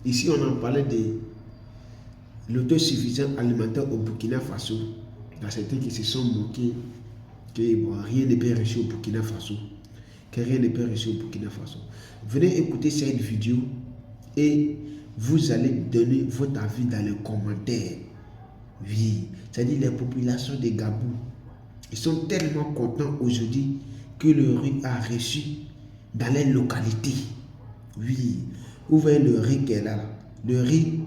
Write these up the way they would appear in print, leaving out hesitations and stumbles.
Ici, on en parlait de l'autosuffisance alimentaire au Burkina Faso. Il y a certains qui se sont moqués que bon, rien ne peut réussir au Burkina Faso. Que rien ne peut réussir au Burkina Faso. Venez écouter cette vidéo et vous allez donner votre avis dans les commentaires. Oui, c'est-à-dire les populations de Gabou, ils sont tellement contents aujourd'hui que le riz a reçu dans les localités. Oui, vous voyez le riz qu'elle a là. Le riz,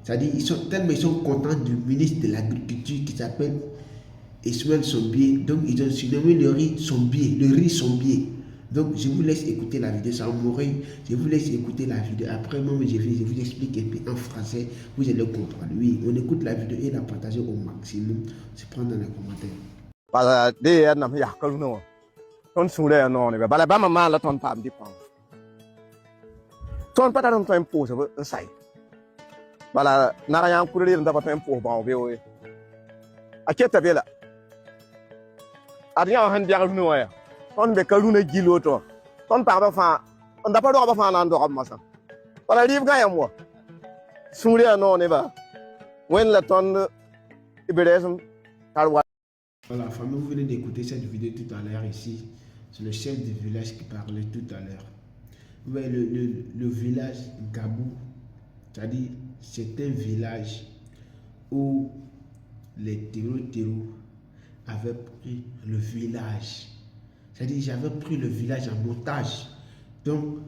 c'est-à-dire ils sont contents du ministre de l'Agriculture qui s'appelle Ismaël Sombier. Donc ils ont surnommé le riz Sombier, le riz Sombier. Donc je vous laisse écouter la vidéo, ça m'aurait. Je vous laisse écouter la vidéo. Après moi, je vous explique un peu en français, vous allez comprendre. Oui, on écoute la vidéo et la partager au maximum. Se prendre dans les commentaires. Parce que des nam ya ka no ton sure no ne bala ba mama la ton pam di pam ton pata ton tempo se sai bala na yang kurire nda tempo ba be we aketa bela adiya han dia no ya ton be kaluna gilo to ton pa ba fa on da pa do ba fa na ndo ka masa bala liv ga yamwa sure no ne ba wen la ton ibresum tarwa. Voilà, famille, vous venez d'écouter cette vidéo tout à l'heure ici. C'est le chef du village qui parlait tout à l'heure. Vous voyez, le village Gabou, c'est-à-dire, c'est un village où les terreaux avaient pris le village. C'est-à-dire, j'avais pris le village en otage. Donc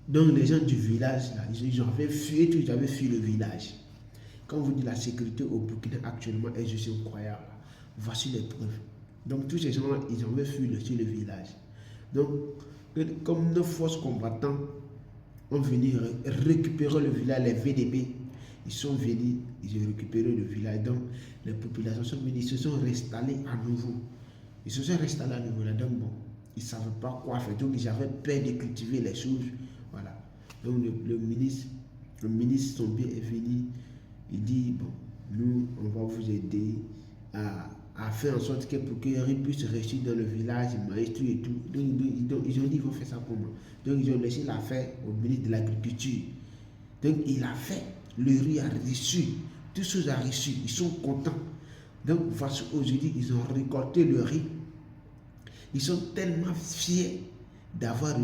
les gens du village, là, ils avaient fui, ils avaient fui le village. Quand vous dites la sécurité au Burkina actuellement est juste incroyable. Voici les preuves. Donc tous ces gens-là, ils avaient fui sur le village. Donc, comme nos forces combattantes ont venu récupérer le village, les VDP, ils sont venus, ils ont récupéré le village. Donc, les populations sont venues, ils se sont installés à nouveau. Ils se sont installés à nouveau là. Donc, bon, ils ne savaient pas quoi faire. Donc, ils avaient peur de cultiver les choses. Voilà. Donc, le ministre Sombier est venu. Il dit, bon, nous, on va vous aider à faire en sorte que pour que riz puisse réussir dans le village, maïs, tout et tout. Donc, ils ont dit, ils vont faire ça comment? Donc, ils ont laissé l'affaire au ministre de l'Agriculture. Donc, il a fait, le riz a reçu, tout chose a reçu, ils sont contents. Donc, voici aujourd'hui, ils ont récolté le riz. Ils sont tellement fiers d'avoir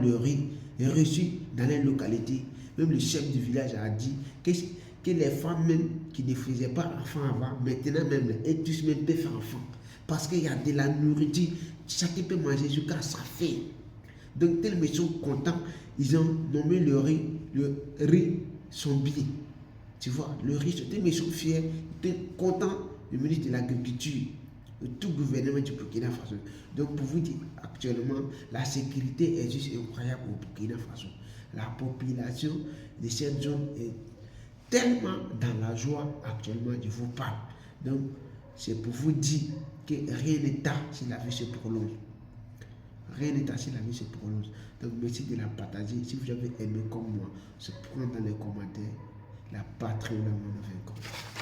le riz reçu dans les localités. Même le chef du village a dit que les femmes même qui ne faisaient pas enfant avant, maintenant même, et tous même peuvent faire enfant. Parce qu'il y a de la nourriture, chacun peut manger jusqu'à sa faim. Donc tellement ils sont contents, ils ont nommé le riz Sombier. Tu vois, le riz, tellement ils sont fiers, ils sont contents, le ministre de l'Agriculture, tout gouvernement du Burkina Faso. Donc pour vous dire, actuellement, la sécurité est juste incroyable au Burkina Faso. La population de cette zone est tellement dans la joie actuellement, je vous parle. Donc, c'est pour vous dire que rien n'est tard si la vie se prolonge. Rien n'est tard si la vie se prolonge. Donc, merci de la partager. Si vous avez aimé comme moi, se prendre dans les commentaires. La patrie, la monnaie.